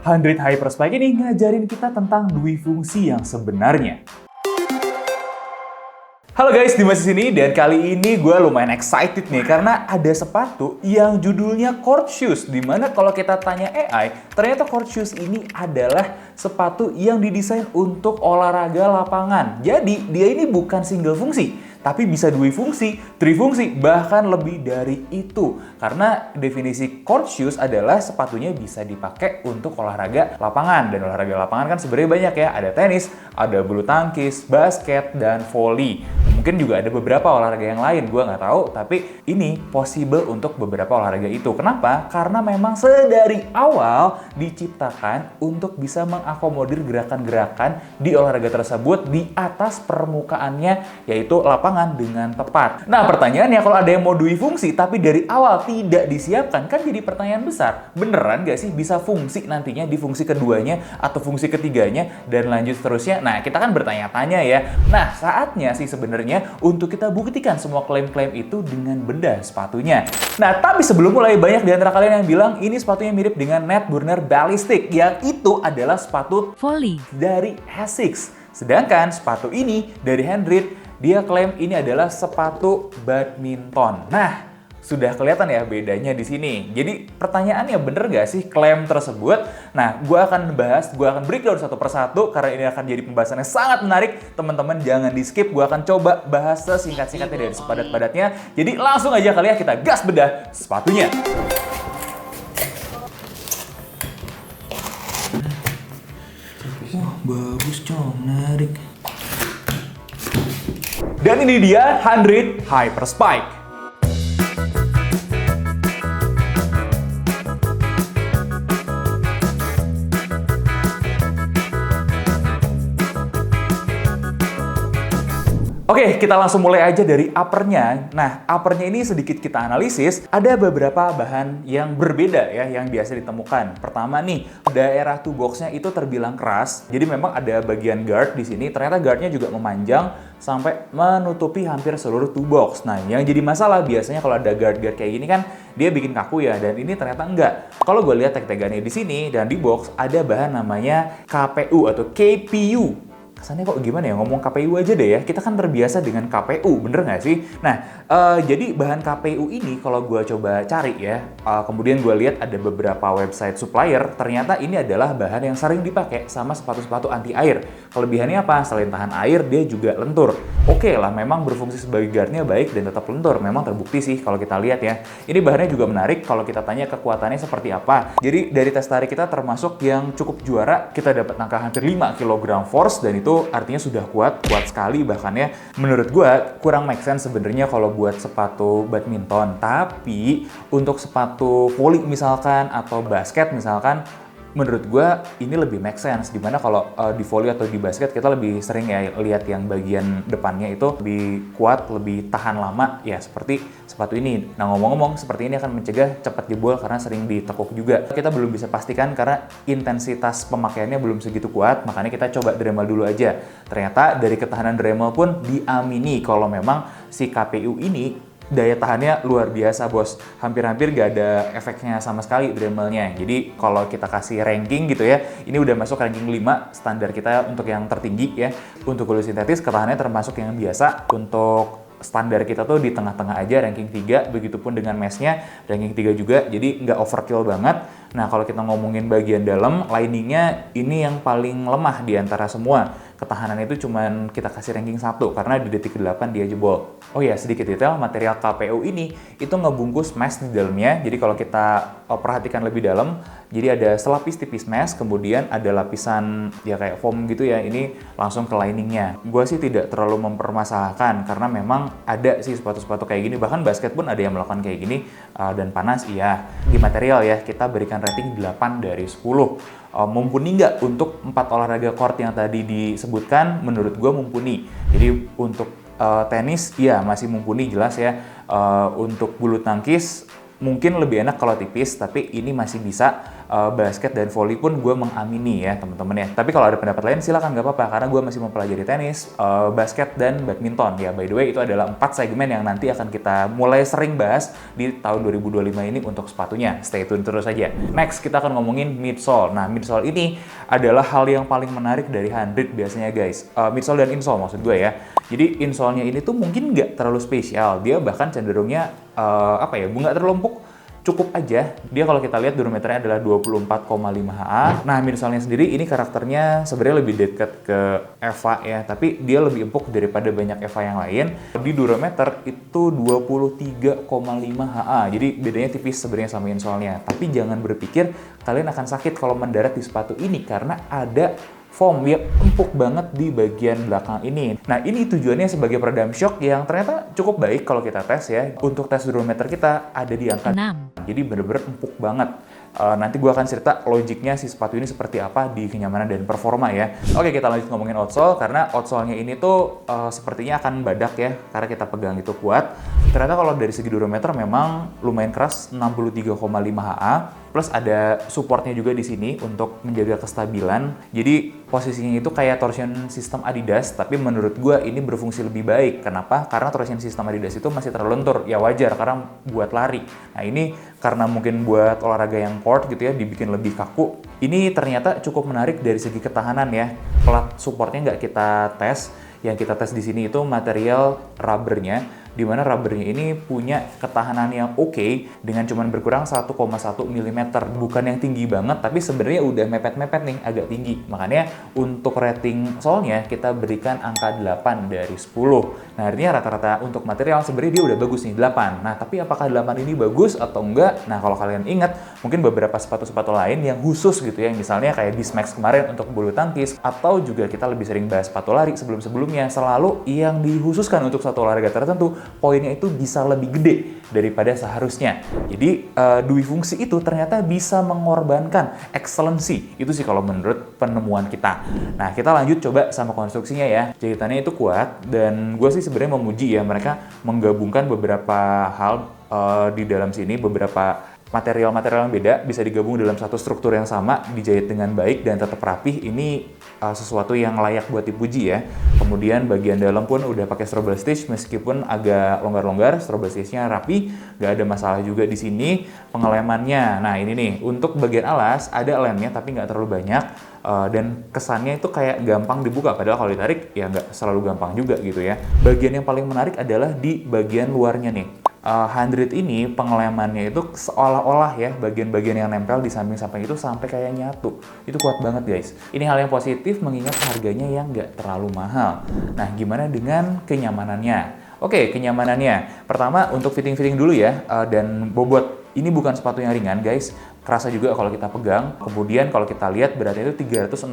100 Hyperspike ini ngajarin kita tentang dui fungsi yang sebenarnya. Halo guys, Dimas di sini dan kali ini gue lumayan excited nih karena ada sepatu yang judulnya court shoes. Dimana kalau kita tanya AI, ternyata court shoes ini adalah sepatu yang didesain untuk olahraga lapangan. Jadi dia ini bukan single fungsi, tapi bisa dui fungsi, trifungsi, bahkan lebih dari itu. Karena definisi court shoes adalah sepatunya bisa dipakai untuk olahraga lapangan. Dan olahraga lapangan kan sebenarnya banyak ya, ada tenis, ada bulu tangkis, basket, dan volley. Mungkin juga ada beberapa olahraga yang lain, gue nggak tahu, tapi ini possible untuk beberapa olahraga itu. Kenapa? Karena memang sedari awal diciptakan untuk bisa mengakomodir gerakan-gerakan di olahraga tersebut di atas permukaannya, yaitu lapangan dengan tepat. Nah, pertanyaannya kalau ada yang mau dui fungsi tapi dari awal tidak disiapkan, kan jadi pertanyaan besar. Beneran nggak sih bisa fungsi nantinya di fungsi keduanya atau fungsi ketiganya dan lanjut seterusnya? Nah, kita kan bertanya-tanya ya. Nah, saatnya sih sebenarnya untuk kita buktikan semua klaim-klaim itu dengan benda sepatunya. Nah, tapi sebelum mulai, banyak di antara kalian yang bilang ini sepatunya mirip dengan Netburner Ballistic, yang itu adalah sepatu volley dari Asics. Sedangkan sepatu ini dari Hendrit, dia klaim ini adalah sepatu badminton. Nah, sudah kelihatan ya bedanya di sini. Jadi pertanyaannya, bener gak sih klaim tersebut? Nah, gue akan breakdown satu persatu karena ini akan jadi pembahasan yang sangat menarik. Teman-teman jangan di skip, gue akan coba bahas sesingkat-singkatnya dari sepadat-padatnya. Jadi langsung aja kali ya kita gas bedah sepatunya. Wah, bagus cong, menarik. Dan ini dia 100 Hyperspike. Oke, kita langsung mulai aja dari uppernya. Nah, uppernya ini sedikit kita analisis. Ada beberapa bahan yang berbeda ya, yang biasa ditemukan. Pertama nih, daerah toe box-nya itu terbilang keras. Jadi memang ada bagian guard di sini. Ternyata guard-nya juga memanjang sampai menutupi hampir seluruh toe box. Nah, yang jadi masalah biasanya kalau ada guard-guard kayak gini kan, dia bikin kaku ya. Dan ini ternyata enggak. Kalau gue lihat tag-tagannya di sini dan di box, ada bahan namanya KPU atau KPU. Kesannya kok gimana ya, ngomong KPU aja deh ya, kita kan terbiasa dengan KPU, bener nggak sih? Nah, jadi bahan KPU ini kalau gue coba cari ya, kemudian gue lihat ada beberapa website supplier, ternyata ini adalah bahan yang sering dipakai sama sepatu-sepatu anti air. Kelebihannya apa? Selain tahan air, dia juga lentur. Oke lah, memang berfungsi sebagai guardnya baik dan tetap lentur, memang terbukti sih kalau kita lihat ya. Ini bahannya juga menarik kalau kita tanya kekuatannya seperti apa. Jadi dari tes tarik kita termasuk yang cukup juara, kita dapat angka hampir 5 kg force, dan itu artinya sudah kuat sekali bahkan ya. Menurut gue kurang make sense sebenarnya kalau buat sepatu badminton, tapi untuk sepatu volley misalkan atau basket misalkan, menurut gue ini lebih make sense. Dimana kalau di volley atau di basket kita lebih sering ya lihat yang bagian depannya itu lebih kuat, lebih tahan lama ya, seperti sepatu ini. Nah, ngomong-ngomong, seperti ini akan mencegah cepat jebol karena sering ditekuk juga. Kita belum bisa pastikan karena intensitas pemakaiannya belum segitu kuat, makanya kita coba Dremel dulu aja. Ternyata dari ketahanan Dremel pun diamini kalau memang si KPU ini daya tahannya luar biasa, bos. Hampir-hampir gak ada efeknya sama sekali Dremelnya. Jadi kalau kita kasih ranking gitu ya, ini udah masuk ranking 5 standar kita untuk yang tertinggi ya. Untuk kulit sintetis ketahanannya termasuk yang biasa. Untuk standar kita tuh di tengah-tengah aja, ranking 3. Begitupun dengan meshnya, ranking 3 juga. Jadi nggak overkill banget. Nah, kalau kita ngomongin bagian dalam, liningnya ini yang paling lemah di antara semua. Ketahanan itu cuman kita kasih ranking 1 karena di detik 8 dia jebol. Oh ya, sedikit detail, material KPU ini itu ngebungkus mesh di dalamnya. Jadi kalau kita perhatikan lebih dalam, jadi ada selapis tipis mesh, kemudian ada lapisan ya kayak foam gitu ya, ini langsung ke liningnya. Gua sih tidak terlalu mempermasalahkan karena memang ada sih sepatu-sepatu kayak gini, bahkan basket pun ada yang melakukan kayak gini dan panas iya. Di material ya, kita berikan rating 8 dari 10. Mumpuni nggak untuk 4 olahraga court yang tadi disebutkan? Menurut gue mumpuni. Jadi untuk tenis ya masih mumpuni jelas ya. Untuk bulu tangkis mungkin lebih enak kalau tipis, tapi ini masih bisa. basket dan volley pun gue mengamini ya teman-teman ya. Tapi kalau ada pendapat lain silakan nggak apa-apa, karena gue masih mempelajari tenis, basket, dan badminton ya. By the way, itu adalah 4 segmen yang nanti akan kita mulai sering bahas di tahun 2025 ini untuk sepatunya. Stay tune terus aja. Next, kita akan ngomongin midsole. Nah, midsole ini adalah hal yang paling menarik dari Handrit biasanya guys. Midsole dan insole maksud gue ya. Jadi insole-nya ini tuh mungkin nggak terlalu spesial. Dia bahkan cenderungnya nggak terlalu empuk. Cukup aja. Dia kalau kita lihat durometernya adalah 24,5 HA. Nah, midsole-nya sendiri ini karakternya sebenarnya lebih dekat ke EVA ya, tapi dia lebih empuk daripada banyak EVA yang lain. Di durometer itu 23,5 HA. Jadi bedanya tipis sebenarnya sama insole-nya. Tapi jangan berpikir kalian akan sakit kalau mendarat di sepatu ini karena ada foam yang empuk banget di bagian belakang ini. Nah, ini tujuannya sebagai peredam shock yang ternyata cukup baik kalau kita tes ya. Untuk tes durometer kita ada di angka 6. Jadi bener-bener empuk banget. Nanti gue akan cerita logiknya si sepatu ini seperti apa di kenyamanan dan performa ya. Oke, kita lanjut ngomongin outsole, karena outsole-nya ini tuh sepertinya akan badak ya, karena kita pegang itu kuat. Ternyata kalau dari segi durometer memang lumayan keras, 63,5 HA. Plus ada supportnya juga di sini untuk menjaga kestabilan. Jadi posisinya itu kayak torsion system Adidas, tapi menurut gue ini berfungsi lebih baik. Kenapa? Karena torsion system Adidas itu masih terlentur. Ya wajar, karena buat lari. Nah ini karena mungkin buat olahraga yang court gitu ya, dibikin lebih kaku. Ini ternyata cukup menarik dari segi ketahanan ya. Plat supportnya nggak kita tes. Yang kita tes di sini itu material rubbernya, di mana rubbernya ini punya ketahanan yang oke dengan cuman berkurang 1,1 mm. Bukan yang tinggi banget, tapi sebenarnya udah mepet-mepet nih, agak tinggi. Makanya untuk rating sole-nya kita berikan angka 8 dari 10. Nah, artinya rata-rata untuk material sebenarnya dia udah bagus nih, 8. Nah, tapi apakah 8 ini bagus atau enggak? Nah, kalau kalian ingat, mungkin beberapa sepatu-sepatu lain yang khusus gitu ya, misalnya kayak Bismax kemarin untuk bulu tangkis, atau juga kita lebih sering bahas sepatu lari sebelum-sebelumnya, selalu yang dikhususkan untuk satu olahraga tertentu, poinnya itu bisa lebih gede daripada seharusnya. Jadi dui fungsi itu ternyata bisa mengorbankan excellency. Itu sih kalau menurut penemuan kita. Nah, kita lanjut coba sama konstruksinya ya. Jahitannya itu kuat, dan gue sih sebenarnya memuji ya, mereka menggabungkan beberapa hal di dalam sini, beberapa material-material yang beda bisa digabung dalam satu struktur yang sama, dijahit dengan baik dan tetap rapih. Ini sesuatu yang layak buat dipuji ya. Kemudian bagian dalam pun udah pakai strobe stitch, meskipun agak longgar-longgar, strobe stitch-nya rapi, nggak ada masalah juga di sini. Pengelemannya, nah ini nih, untuk bagian alas ada lemnya tapi nggak terlalu banyak, dan kesannya itu kayak gampang dibuka, padahal kalau ditarik ya nggak selalu gampang juga gitu ya. Bagian yang paling menarik adalah di bagian luarnya nih. Handrit ini pengelemannya itu seolah-olah ya, bagian-bagian yang nempel di samping-samping itu sampai kayak nyatu. Itu kuat banget guys. Ini hal yang positif mengingat harganya yang nggak terlalu mahal. Nah, gimana dengan kenyamanannya? Oke, kenyamanannya. Pertama untuk fitting-fitting dulu ya, dan bobot. Ini bukan sepatu yang ringan guys. Kerasa juga kalau kita pegang. Kemudian kalau kita lihat beratnya itu 364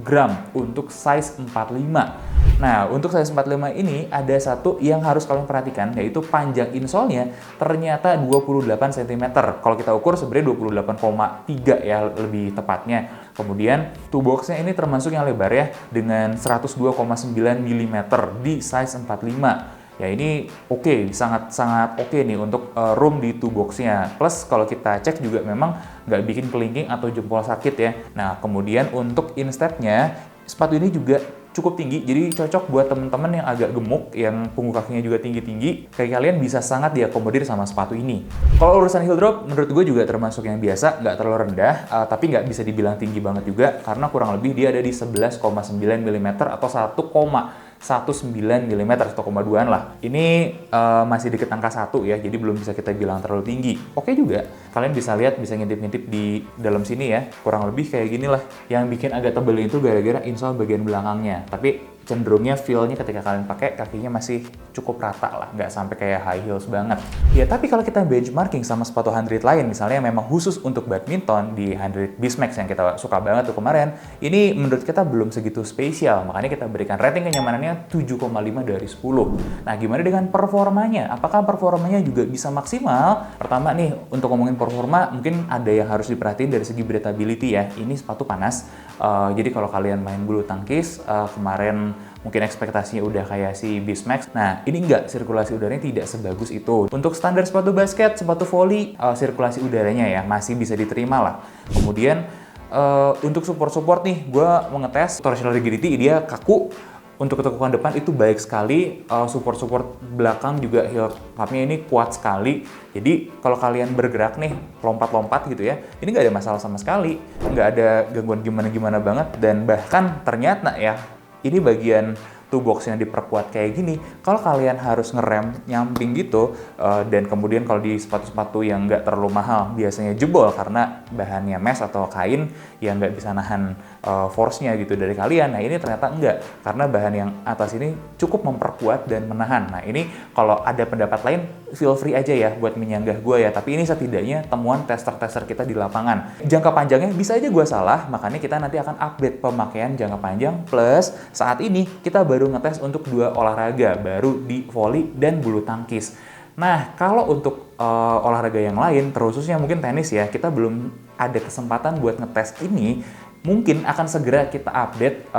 gram untuk size 45. Nah, untuk size 45 ini ada satu yang harus kalian perhatikan, yaitu panjang insole-nya ternyata 28 cm. Kalau kita ukur sebenarnya 28,3 ya lebih tepatnya. Kemudian toe box-nya ini termasuk yang lebar ya, dengan 102,9 mm di size 45. Ya ini oke, sangat oke nih untuk room di toe box-nya. Plus kalau kita cek juga memang nggak bikin kelingking atau jempol sakit ya. Nah, kemudian untuk instep-nya, sepatu ini juga cukup tinggi, jadi cocok buat temen-temen yang agak gemuk, yang punggung kakinya juga tinggi-tinggi. Kayak kalian bisa sangat diakomodir sama sepatu ini. Kalau urusan heel drop, menurut gue juga termasuk yang biasa, nggak terlalu rendah, tapi nggak bisa dibilang tinggi banget juga, karena kurang lebih dia ada di 11,9 mm atau 1,19 mm, 1,2an lah. Ini masih deket angka 1 ya, jadi belum bisa kita bilang terlalu tinggi. Oke juga, kalian bisa lihat, bisa ngintip-ngintip di dalam sini ya, kurang lebih kayak gini lah. Yang bikin agak tebel itu gara-gara insole bagian belakangnya. Tapi cenderungnya feel-nya ketika kalian pakai, kakinya masih cukup rata lah, nggak sampai kayak high heels banget. Ya, tapi kalau kita benchmarking sama sepatu Handrit lain, misalnya memang khusus untuk badminton di Handrit Bismax yang kita suka banget tuh kemarin, ini menurut kita belum segitu spesial, makanya kita berikan rating kenyamanannya 7,5 dari 10. Nah, gimana dengan performanya? Apakah performanya juga bisa maksimal? Pertama nih, untuk ngomongin performa, mungkin ada yang harus diperhatiin dari segi breathability ya. Ini sepatu panas, jadi kalau kalian main bulu tangkis, kemarin mungkin ekspektasinya udah kayak si Bismax. Nah, ini enggak, sirkulasi udaranya tidak sebagus itu. Untuk standar sepatu basket, sepatu volley, sirkulasi udaranya ya masih bisa diterima lah. Kemudian untuk support nih, gue mengetes torsional rigidity, dia kaku. Untuk ketekuan depan itu baik sekali, support belakang juga heel cup-nya ini kuat sekali. Jadi kalau kalian bergerak nih, lompat-lompat gitu ya, ini nggak ada masalah sama sekali. Nggak ada gangguan gimana-gimana banget, dan bahkan ternyata ya, ini bagian toe box yang diperkuat kayak gini, kalau kalian harus ngerem nyamping gitu, dan kemudian kalau di sepatu-sepatu yang nggak terlalu mahal, biasanya jebol karena bahannya mesh atau kain yang nggak bisa nahan force-nya gitu dari kalian. Nah ini ternyata enggak, karena bahan yang atas ini cukup memperkuat dan menahan. Nah ini kalau ada pendapat lain, feel free aja ya buat menyanggah gue ya, tapi ini setidaknya temuan tester-tester kita di lapangan. Jangka panjangnya bisa aja gue salah, makanya kita nanti akan update pemakaian jangka panjang, plus saat ini kita baru ngetes untuk 2 olahraga, baru di volley dan bulu tangkis. Nah, kalau untuk olahraga yang lain, terkhususnya mungkin tenis ya, kita belum ada kesempatan buat ngetes ini. Mungkin akan segera kita update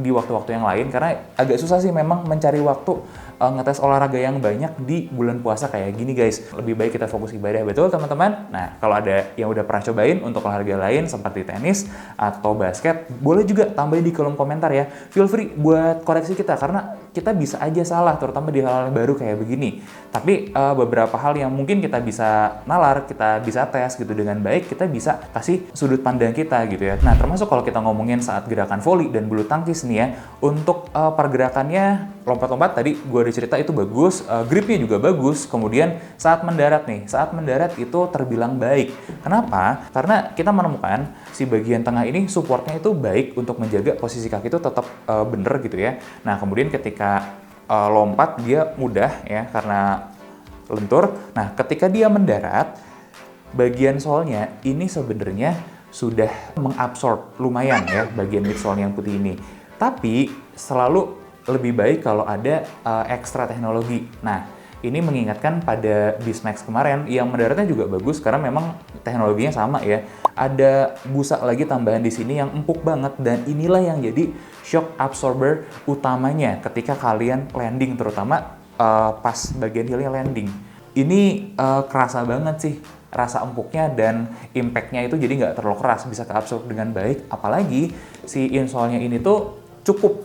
di waktu-waktu yang lain, karena agak susah sih memang mencari waktu ngetes olahraga yang banyak di bulan puasa kayak gini guys. Lebih baik kita fokus ibadah, betul teman-teman? Nah, kalau ada yang udah pernah cobain untuk olahraga lain seperti tenis atau basket, boleh juga tambahin di kolom komentar ya. Feel free buat koreksi kita, karena kita bisa aja salah, terutama di hal-hal baru kayak begini. Tapi beberapa hal yang mungkin kita bisa nalar, kita bisa tes gitu dengan baik, kita bisa kasih sudut pandang kita gitu ya. Nah, termasuk kalau kita ngomongin saat gerakan volley dan bulu tangkis nih ya, untuk pergerakannya lompat-lompat tadi gue udah cerita itu bagus, gripnya juga bagus. Kemudian saat mendarat itu terbilang baik. Kenapa? Karena kita menemukan si bagian tengah ini supportnya itu baik untuk menjaga posisi kaki itu tetap bener gitu ya. Nah kemudian ketika lompat dia mudah ya karena lentur. Nah ketika dia mendarat, bagian solnya ini sebenarnya sudah mengabsorb lumayan ya bagian midsole yang putih ini. Tapi selalu lebih baik kalau ada ekstra teknologi. Nah, ini mengingatkan pada Bismax kemarin yang mendaratnya juga bagus karena memang teknologinya sama ya. Ada busa lagi tambahan di sini yang empuk banget, dan inilah yang jadi shock absorber utamanya ketika kalian landing, terutama pas bagian heelnya landing. Ini kerasa banget sih rasa empuknya, dan impact-nya itu jadi nggak terlalu keras, bisa keabsorb dengan baik. Apalagi si insole-nya ini tuh cukup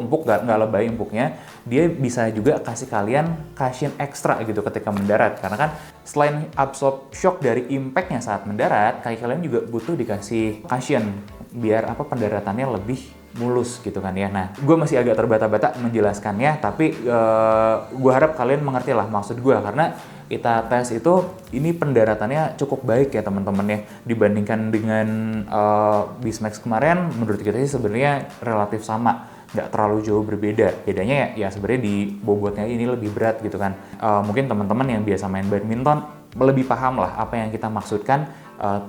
empuk, nggak lebay empuknya. Dia bisa juga kasih kalian cushion ekstra gitu ketika mendarat, karena kan selain absorb shock dari impact-nya saat mendarat, kaki kalian juga butuh dikasih cushion biar pendaratannya lebih mulus gitu kan ya. Nah, gue masih agak terbata-bata menjelaskannya, tapi gue harap kalian mengerti lah maksud gue, karena kita tes itu ini pendaratannya cukup baik ya teman-teman ya, dibandingkan dengan Bismax kemarin. Menurut kita sih sebenarnya relatif sama, nggak terlalu jauh berbeda. Bedanya ya sebenarnya di bobotnya ini lebih berat gitu kan. Mungkin teman-teman yang biasa main badminton lebih paham lah apa yang kita maksudkan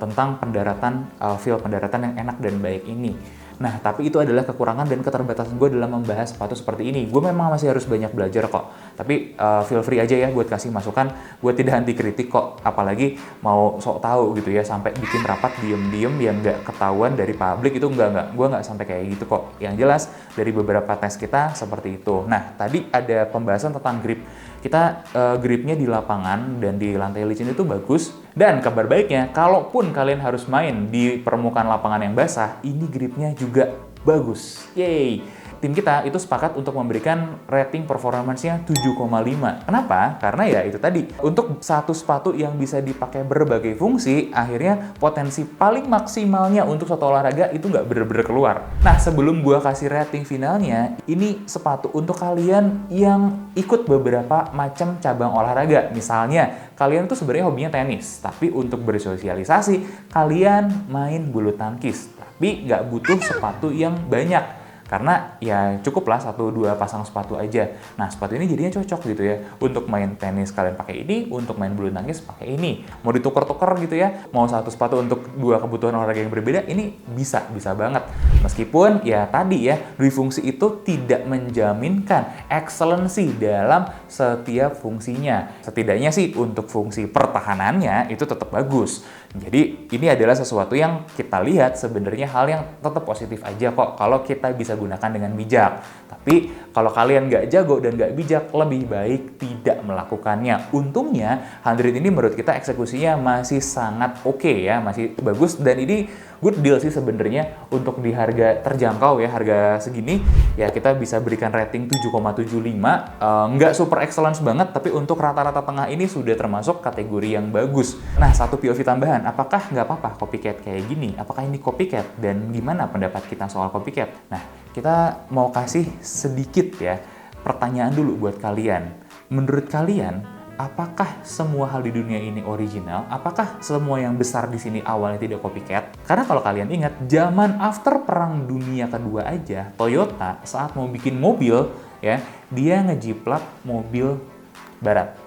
tentang pendaratan, feel pendaratan yang enak dan baik ini. Nah, tapi itu adalah kekurangan dan keterbatasan gue dalam membahas sepatu seperti ini. Gue memang masih harus banyak belajar kok. Tapi feel free aja ya buat kasih masukan. Gue tidak anti kritik kok. Apalagi mau sok tahu gitu ya, sampai bikin rapat diem-diem yang nggak ketahuan dari publik, itu enggak. Gue nggak sampai kayak gitu kok. Yang jelas dari beberapa tes kita seperti itu. Nah, tadi ada pembahasan tentang grip. Kita gripnya di lapangan dan di lantai licin itu bagus. Dan kabar baiknya, kalaupun kalian harus main di permukaan lapangan yang basah, ini gripnya juga bagus. Yeay! Tim kita itu sepakat untuk memberikan rating performance-nya 7,5. Kenapa? Karena ya itu tadi, untuk satu sepatu yang bisa dipakai berbagai fungsi, akhirnya potensi paling maksimalnya untuk satu olahraga itu nggak bener-bener keluar. Nah, sebelum gua kasih rating finalnya, ini sepatu untuk kalian yang ikut beberapa macam cabang olahraga. Misalnya, kalian tuh sebenarnya hobinya tenis, tapi untuk bersosialisasi, kalian main bulu tangkis, tapi nggak butuh sepatu yang banyak. Karena ya cukuplah 1-2 pasang sepatu aja. Nah, sepatu ini jadinya cocok gitu ya. Untuk main tenis kalian pakai ini, untuk main bulu tangkis pakai ini. Mau ditukar-tukar gitu ya, mau satu sepatu untuk 2 kebutuhan olahraga yang berbeda, ini bisa banget. Meskipun ya tadi ya, dui fungsi itu tidak menjaminkan excellency dalam setiap fungsinya. Setidaknya sih untuk fungsi pertahanannya itu tetap bagus. Jadi ini adalah sesuatu yang kita lihat sebenarnya hal yang tetap positif aja kok kalau kita bisa gunakan dengan bijak. Tapi kalau kalian nggak jago dan nggak bijak, lebih baik tidak melakukannya. Untungnya, Handrit ini menurut kita eksekusinya masih sangat oke ya, masih bagus, dan ini good deal sih sebenarnya untuk di harga terjangkau ya, harga segini ya kita bisa berikan rating 7,75. Nggak super excellence banget, tapi untuk rata-rata tengah ini sudah termasuk kategori yang bagus. Nah, satu POV tambahan, apakah nggak apa-apa copycat kayak gini? Apakah ini copycat? Dan gimana pendapat kita soal copycat? Nah, kita mau kasih sedikit ya pertanyaan dulu buat kalian. Menurut kalian, apakah semua hal di dunia ini original? Apakah semua yang besar di sini awalnya tidak copycat? Karena kalau kalian ingat, zaman after Perang Dunia Kedua aja, Toyota saat mau bikin mobil, ya, dia ngejiplak mobil barat.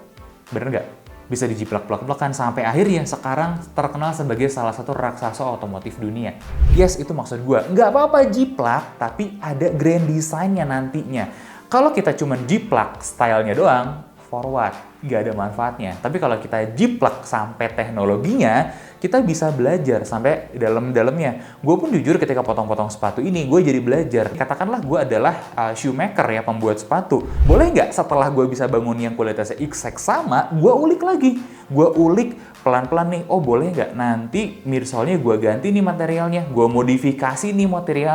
Bener nggak? Bisa dijiplak-plak-plakan sampai akhirnya sekarang terkenal sebagai salah satu raksasa otomotif dunia. Yes, itu maksud gue. Nggak apa-apa jiplak, tapi ada grand design-nya nantinya. Kalau kita cuma jiplak stylenya doang, forward, nggak ada manfaatnya. Tapi kalau kita jiplak sampai teknologinya, kita bisa belajar sampai dalam-dalamnya. Gue pun jujur ketika potong-potong sepatu ini, gue jadi belajar. Katakanlah gue adalah shoemaker ya, pembuat sepatu. Boleh nggak setelah gue bisa bangun yang kualitasnya exact sama, gue ulik lagi. Gue ulik pelan-pelan nih, oh boleh nggak nanti midsole-nya gue ganti nih materialnya, gue modifikasi nih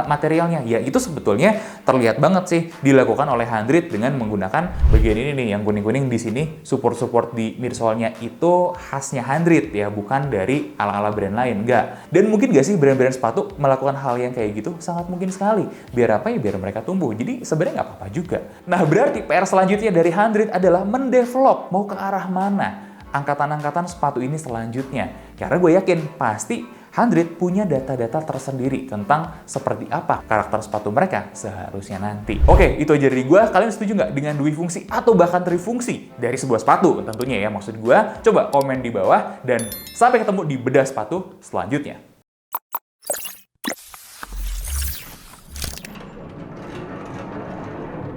materialnya. Ya itu sebetulnya terlihat banget sih dilakukan oleh Handrit dengan menggunakan bagian ini nih, yang kuning-kuning di sini, support di midsole-nya itu khasnya Handrit ya, bukan dari ala-ala brand lain, enggak. Dan mungkin nggak sih brand-brand sepatu melakukan hal yang kayak gitu? Sangat mungkin sekali. Biar apa ya? Biar mereka tumbuh. Jadi sebenarnya nggak apa-apa juga. Nah, berarti PR selanjutnya dari Handrit adalah mendevelop mau ke arah mana angkatan-angkatan sepatu ini selanjutnya. Karena gue yakin pasti Handrit punya data-data tersendiri tentang seperti apa karakter sepatu mereka seharusnya nanti. Oke, itu aja dari gue. Kalian setuju nggak dengan dui fungsi atau bahkan trifungsi dari sebuah sepatu? Tentunya ya, maksud gue. Coba komen di bawah dan sampai ketemu di bedah sepatu selanjutnya.